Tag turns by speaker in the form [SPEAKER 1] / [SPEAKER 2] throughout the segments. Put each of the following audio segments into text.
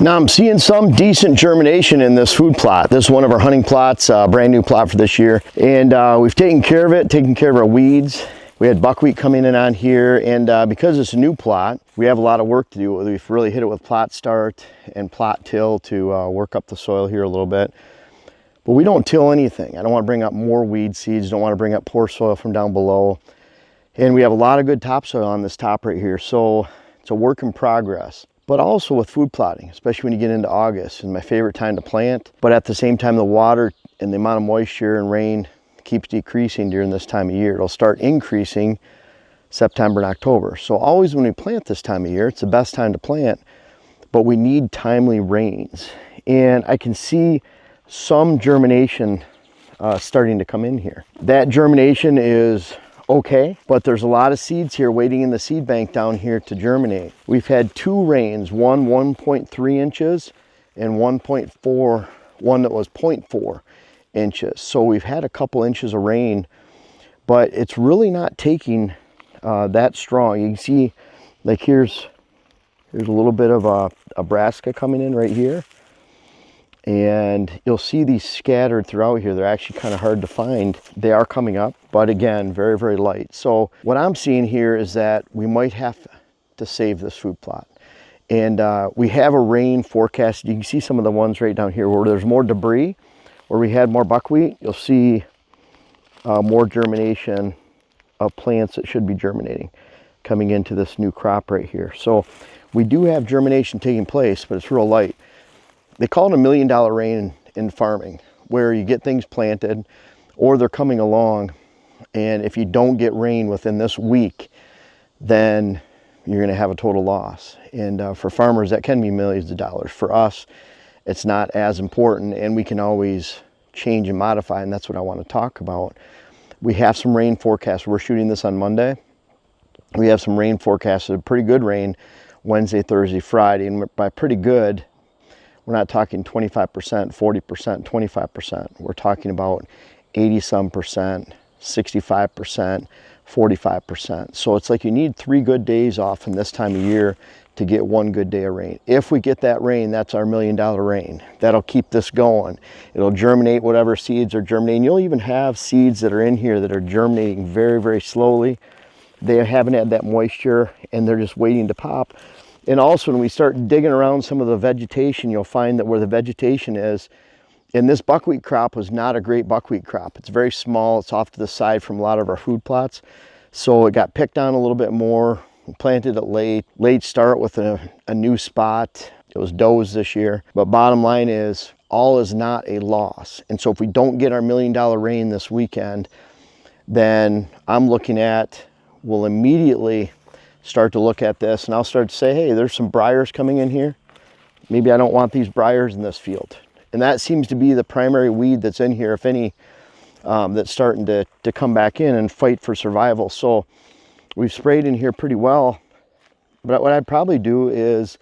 [SPEAKER 1] Now I'm seeing some decent germination in this food plot. This is one of our hunting plots, brand new plot for this year. And we've taken care of it, taken care of our weeds. We had buckwheat coming in on here, and because it's a new plot, we have a lot of work to do. We've really hit it with plot start and plot till to work up the soil here a little bit. But we don't till anything. I don't want to bring up more weed seeds, don't want to bring up poor soil from down below. And we have a lot of good topsoil on this top right here, so it's a work in progress. But also with food plotting, especially when you get into August, is my favorite time to plant. But at the same time, the water and the amount of moisture and rain keeps decreasing during this time of year. It'll start increasing September and October. So always when we plant this time of year, it's the best time to plant, but we need timely rains. And I can see some germination starting to come in here. That germination is okay, but there's a lot of seeds here waiting in the seed bank down here to germinate. We've had two rains, one 1.3 inches and one that was 0.4 inches. So we've had a couple inches of rain, but it's really not taking that strong. You can see, like here's a little bit of a brassica coming in right here. And you'll see these scattered throughout here. They're actually kind of hard to find. They are coming up, but again, very, very light. So what I'm seeing here is that we might have to save this food plot. And we have a rain forecast. You can see some of the ones right down here where there's more debris, where we had more buckwheat. You'll see more germination of plants that should be germinating coming into this new crop right here. So we do have germination taking place, but it's real light. They call it $1 million rain in farming, where you get things planted or they're coming along, and if you don't get rain within this week, then you're going to have a total loss. And for farmers, that can be millions of dollars. For us, it's not as important, and we can always change and modify, and that's what I want to talk about. We have some rain forecasts. We're shooting this on Monday. We have some rain forecasts, pretty good rain Wednesday, Thursday, Friday, and by pretty good, we're not talking 25%, 40%, 25%. We're talking about 80-some percent, 65%, 45%. So it's like you need 3 good days off in this time of year to get 1 good day of rain. If we get that rain, that's our $1 million rain. That'll keep this going. It'll germinate whatever seeds are germinating. You'll even have seeds that are in here that are germinating very, very slowly. They haven't had that moisture and they're just waiting to pop. And also when we start digging around some of the vegetation, you'll find that where the vegetation is, and this buckwheat crop was not a great buckwheat crop. It's very small, it's off to the side from a lot of our food plots. So it got picked on a little bit more, we planted it late start with a new spot. It was does this year. But bottom line is, all is not a loss. And so if we don't get our $1 million rain this weekend, then I'm looking at, we'll immediately start to look at this, and I'll start to say, hey, there's some briars coming in here. Maybe I don't want these briars in this field. And that seems to be the primary weed that's in here, if any, that's starting to come back in and fight for survival. So we've sprayed in here pretty well. But what I'd probably do is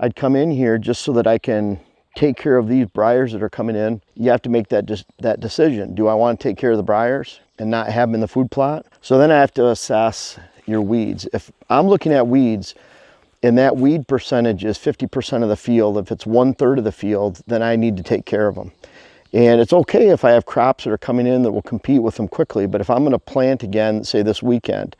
[SPEAKER 1] I'd come in here just so that I can take care of these briars that are coming in. You have to make that decision. Do I want to take care of the briars and not have them in the food plot? So then I have to assess your weeds. If I'm looking at weeds and that weed percentage is 50% of the field, if it's 1/3 of the field, then I need to take care of them. And it's okay if I have crops that are coming in that will compete with them quickly, but if I'm going to plant again, say this weekend,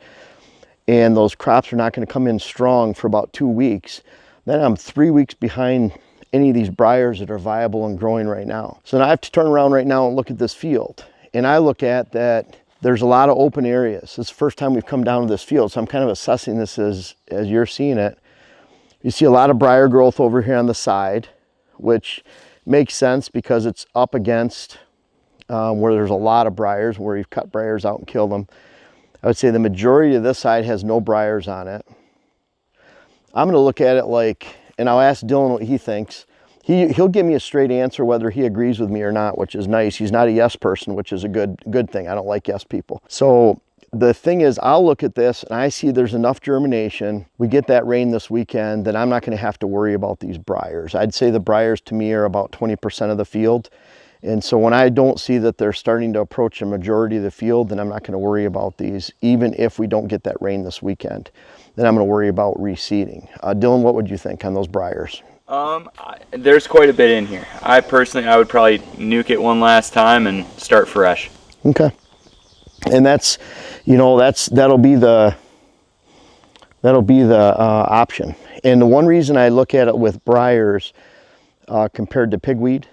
[SPEAKER 1] and those crops are not going to come in strong for about 2 weeks, then I'm 3 weeks behind any of these briars that are viable and growing right now. So now I have to turn around right now and look at this field. And I look at that there's a lot of open areas. It's the first time we've come down to this field, so I'm kind of assessing this as you're seeing it. You see a lot of briar growth over here on the side, which makes sense because it's up against where there's a lot of briars, where you've cut briars out and killed them. I would say the majority of this side has no briars on it. I'm gonna look at it like, and I'll ask Dylan what he thinks. He'll give me a straight answer whether he agrees with me or not, which is nice. He's not a yes person, which is a good thing. I don't like yes people. So the thing is, I'll look at this and I see there's enough germination. We get that rain this weekend, then I'm not going to have to worry about these briars. I'd say the briars to me are about 20% of the field. And so when I don't see that they're starting to approach a majority of the field, then I'm not going to worry about these, even if we don't get that rain this weekend. Then I'm going to worry about reseeding. Dylan, what would you think on those briars?
[SPEAKER 2] There's quite a bit in here. I would probably nuke it one last time and start fresh.
[SPEAKER 1] Okay. And that's, that'll be the option. And the one reason I look at it with briars compared to pigweed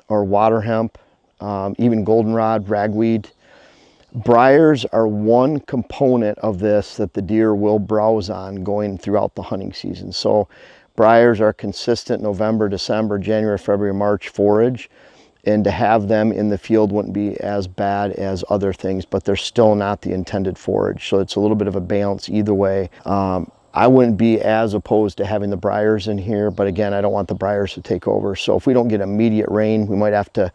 [SPEAKER 1] or water hemp, even goldenrod, ragweed, briars are one component of this that the deer will browse on going throughout the hunting season. So briars are consistent November, December, January, February, March forage, and to have them in the field wouldn't be as bad as other things, but they're still not the intended forage. So it's a little bit of a balance either way. I wouldn't be as opposed to having the briars in here, but again, I don't want the briars to take over. So if we don't get immediate rain, we might have to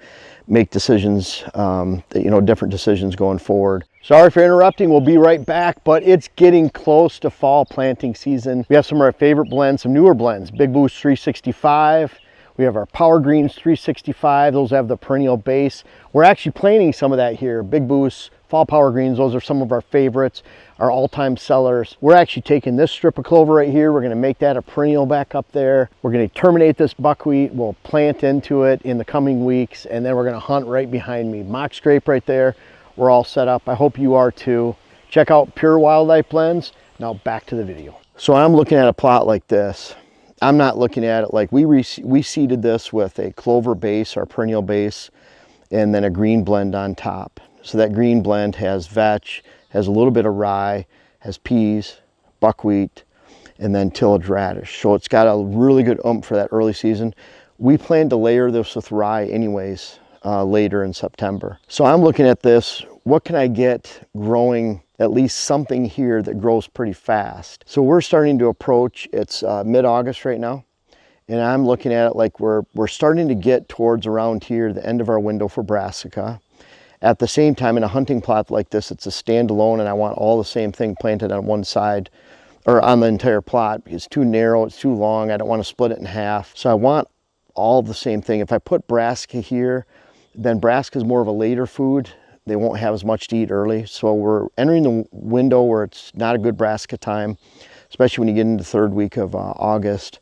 [SPEAKER 1] make decisions, different decisions going forward. Sorry for interrupting, we'll be right back, but it's getting close to fall planting season. We have some of our favorite blends, some newer blends, Big Boost 365. We have our Power Greens 365, those have the perennial base. We're actually planting some of that here, Big Boost, Fall Power Greens, those are some of our favorites, our all-time sellers. We're actually taking this strip of clover right here, we're gonna make that a perennial back up there. We're gonna terminate this buckwheat, we'll plant into it in the coming weeks, and then we're gonna hunt right behind me. Mock scrape right there, we're all set up. I hope you are too. Check out Pure Wildlife Blends. Now back to the video. So I'm looking at a plot like this. I'm not looking at it like we seeded this with a clover base, our perennial base, and then a green blend on top. So that green blend has vetch, has a little bit of rye, has peas, buckwheat, and then tillage radish. So it's got a really good oomph for that early season. We plan to layer this with rye anyways later in September. So I'm looking at this, what can I get growing at least something here that grows pretty fast? So we're starting to approach, it's mid-August right now, and I'm looking at it like we're starting to get towards around here, the end of our window for brassica. At the same time, in a hunting plot like this, it's a standalone, and I want all the same thing planted on one side or on the entire plot. It's too narrow, it's too long, I don't want to split it in half. So I want all the same thing. If I put brassica here, then brassica is more of a later food. They won't have as much to eat early. So we're entering the window where it's not a good brassica time, especially when you get into the third week of August.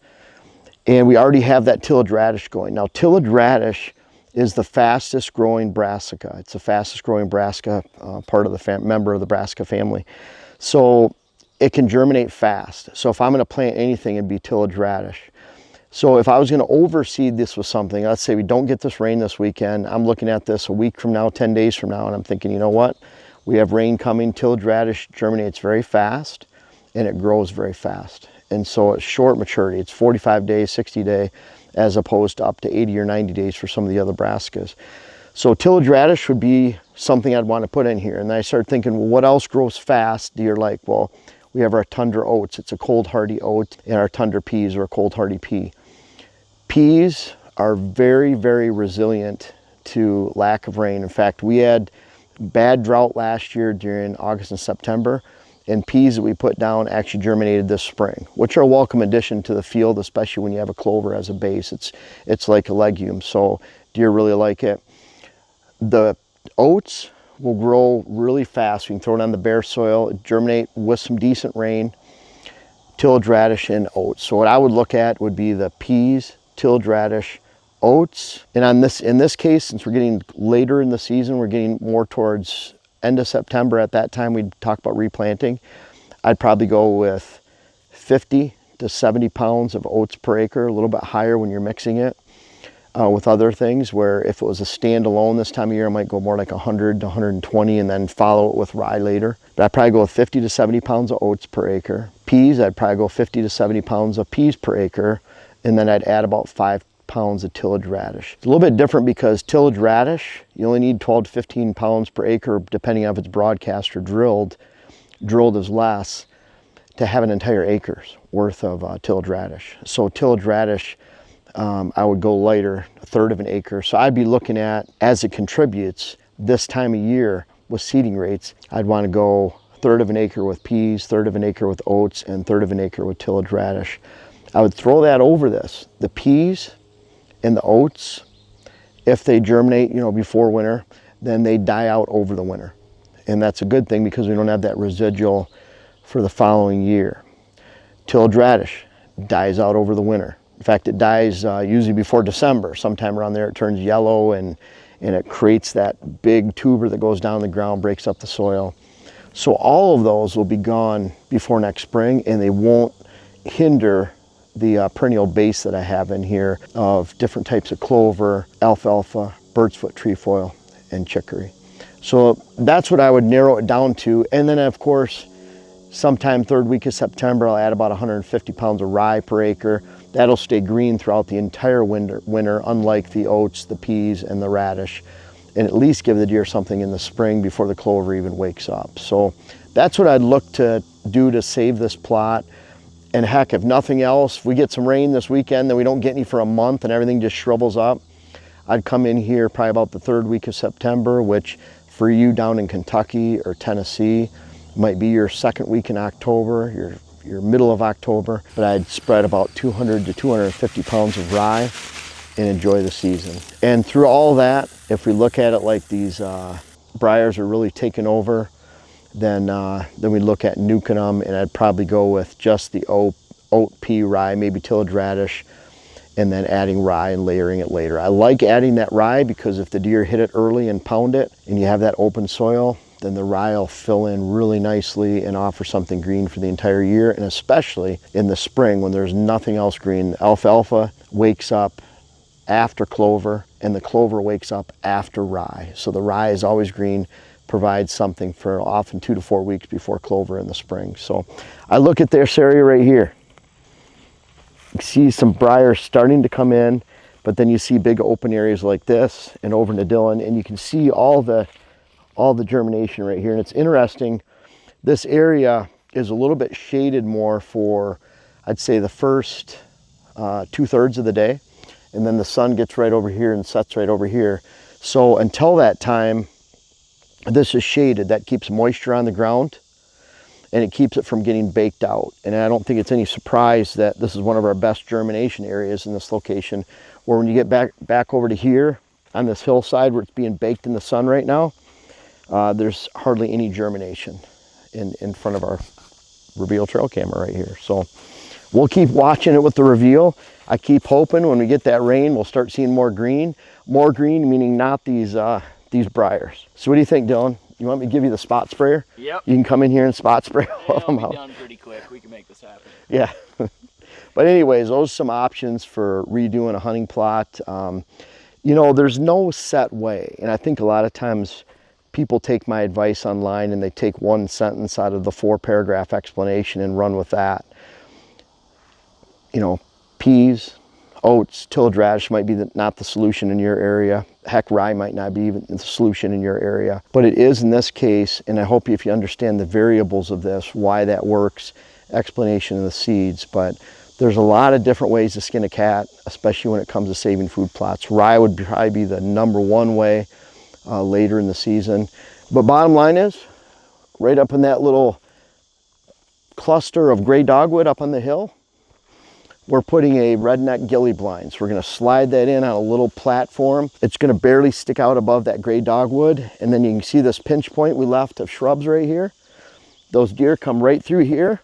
[SPEAKER 1] And we already have that tillage radish going. Now, tillage radish is the fastest growing brassica. It's the fastest growing brassica, part of the member of the brassica family. So it can germinate fast. So if I'm gonna plant anything, it'd be tillage radish. So if I was gonna overseed this with something, let's say we don't get this rain this weekend, I'm looking at this a week from now, 10 days from now, and I'm thinking, you know what? We have rain coming, tillage radish germinates very fast, and it grows very fast. And so it's short maturity. It's 45 days, 60 day, as opposed to up to 80 or 90 days for some of the other brassicas. So tillage radish would be something I'd want to put in here. And then I started thinking, well, what else grows fast? You're like, well, we have our tundra oats. It's a cold hardy oat, and our tundra peas are a cold hardy pea. Peas are very, very resilient to lack of rain. In fact, we had bad drought last year during August and September, and peas that we put down actually germinated this spring, which are a welcome addition to the field, especially when you have a clover as a base. It's like a legume, so deer really like it. The oats will grow really fast. We can throw it on the bare soil, germinate with some decent rain, tillage radish and oats. So what I would look at would be the peas, tillage radish, oats. And in this case, since we're getting later in the season, we're getting more towards end of September. At that time, we'd talk about replanting. I'd probably go with 50 to 70 pounds of oats per acre, a little bit higher when you're mixing it with other things, where if it was a standalone this time of year, I might go more like 100 to 120 and then follow it with rye later. But I'd probably go with 50 to 70 pounds of oats per acre. Peas, I'd probably go 50 to 70 pounds of peas per acre, and then I'd add about 5 pounds of tillage radish. It's a little bit different because tillage radish, you only need 12 to 15 pounds per acre, depending on if it's broadcast or drilled. Drilled is less, to have an entire acre's worth of tillage radish. So tillage radish, I would go lighter, a third of an acre. So I'd be looking at, as it contributes this time of year with seeding rates, I'd want to go a third of an acre with peas, third of an acre with oats, and third of an acre with tillage radish. I would throw that over this. The peas and the oats, if they germinate, before winter, then they die out over the winter. And that's a good thing because we don't have that residual for the following year. Tillage radish dies out over the winter. In fact, it dies usually before December. Sometime around there it turns yellow, and it creates that big tuber that goes down the ground, breaks up the soil. So all of those will be gone before next spring, and they won't hinder the perennial base that I have in here of different types of clover, alfalfa, bird's foot trefoil, and chicory. So that's what I would narrow it down to. And then of course, sometime third week of September, I'll add about 150 pounds of rye per acre. That'll stay green throughout the entire winter, unlike the oats, the peas, and the radish, and at least give the deer something in the spring before the clover even wakes up. So that's what I'd look to do to save this plot. And heck, if nothing else, if we get some rain this weekend, then we don't get any for a month and everything just shrivels up, I'd come in here probably about the third week of September, which for you down in Kentucky or Tennessee might be your second week in October, your middle of October. But I'd spread about 200 to 250 pounds of rye and enjoy the season. And through all that, if we look at it like these briars are really taking over, then we look at nuking them, and I'd probably go with just the oat, pea, rye, maybe tillage radish, and then adding rye and layering it later. I like adding that rye because if the deer hit it early and pound it, and you have that open soil, then the rye will fill in really nicely and offer something green for the entire year, and especially in the spring when there's nothing else green. Alfalfa wakes up after clover, and the clover wakes up after rye. So the rye is always green, provides something for often 2 to 4 weeks before clover in the spring. So I look at this area right here. You see some briars starting to come in, but then you see big open areas like this and over into Dillon, and you can see all the germination right here. And it's interesting, this area is a little bit shaded more for, I'd say, the first 2/3 of the day, and then the sun gets right over here and sets right over here. So until that time, this is shaded. That keeps moisture on the ground, and it keeps it from getting baked out. And I don't think it's any surprise that this is one of our best germination areas in this location, where when you get back over to here on this hillside where it's being baked in the sun right now, there's hardly any germination in front of our reveal trail camera right here. So we'll keep watching it with the reveal. I keep hoping when we get that rain, we'll start seeing more green meaning not these briars. So what do you think, Dylan? You want me to give you the spot sprayer?
[SPEAKER 2] Yep.
[SPEAKER 1] You can come in here and spot spray all of them out.
[SPEAKER 2] It'll be done pretty quick. We can make this happen.
[SPEAKER 1] Yeah. But anyways, those are some options for redoing a hunting plot. You know, there's no set way. And I think a lot of times people take my advice online and they take one sentence out of the 4-paragraph explanation and run with that. You know, peas, oats, tillage radish might be not the solution in your area. Heck, rye might not be even the solution in your area. But it is in this case, and I hope if you understand the variables of this, why that works, explanation of the seeds. But there's a lot of different ways to skin a cat, especially when it comes to saving food plots. Rye would probably be the #1 way later in the season. But bottom line is, right up in that little cluster of gray dogwood up on the hill, we're putting a redneck gilly blind. So we're gonna slide that in on a little platform. It's gonna barely stick out above that gray dogwood. And then you can see this pinch point we left of shrubs right here. Those deer come right through here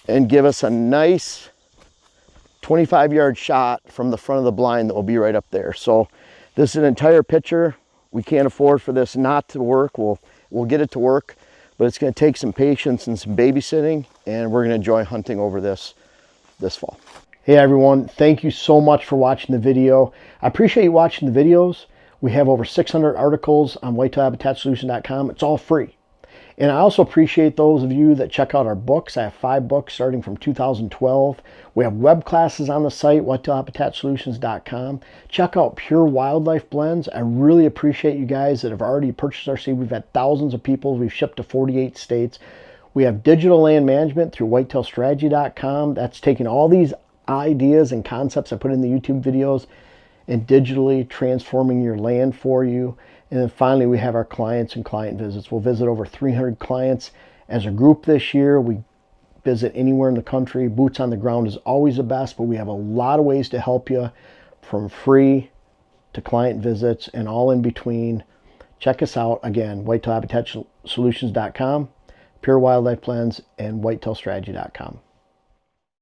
[SPEAKER 1] and give us a nice 25-yard shot from the front of the blind that will be right up there. So this is an entire picture. We can't afford for this not to work. We'll get it to work, but it's gonna take some patience and some babysitting, and we're gonna enjoy hunting over this fall. Hey everyone, thank you so much for watching the video. I appreciate you watching the videos. We have over 600 articles on whitetailhabitatsolutions.com. It's all free. And I also appreciate those of you that check out our books. I have 5 books starting from 2012. We have web classes on the site, whitetailhabitatsolutions.com. Check out Pure Wildlife Blends. I really appreciate you guys that have already purchased our seed. We've had thousands of people. We've shipped to 48 states. We have digital land management through whitetailstrategy.com. That's taking all these ideas and concepts I put in the YouTube videos and digitally transforming your land for you. And then finally, we have our clients and client visits. We'll visit over 300 clients as a group this year. We visit anywhere in the country. Boots on the ground is always the best, but we have a lot of ways to help you, from free to client visits and all in between. Check us out again, whitetailhabitatsolutions.com, Pure Wildlife Blends, and whitetailstrategy.com.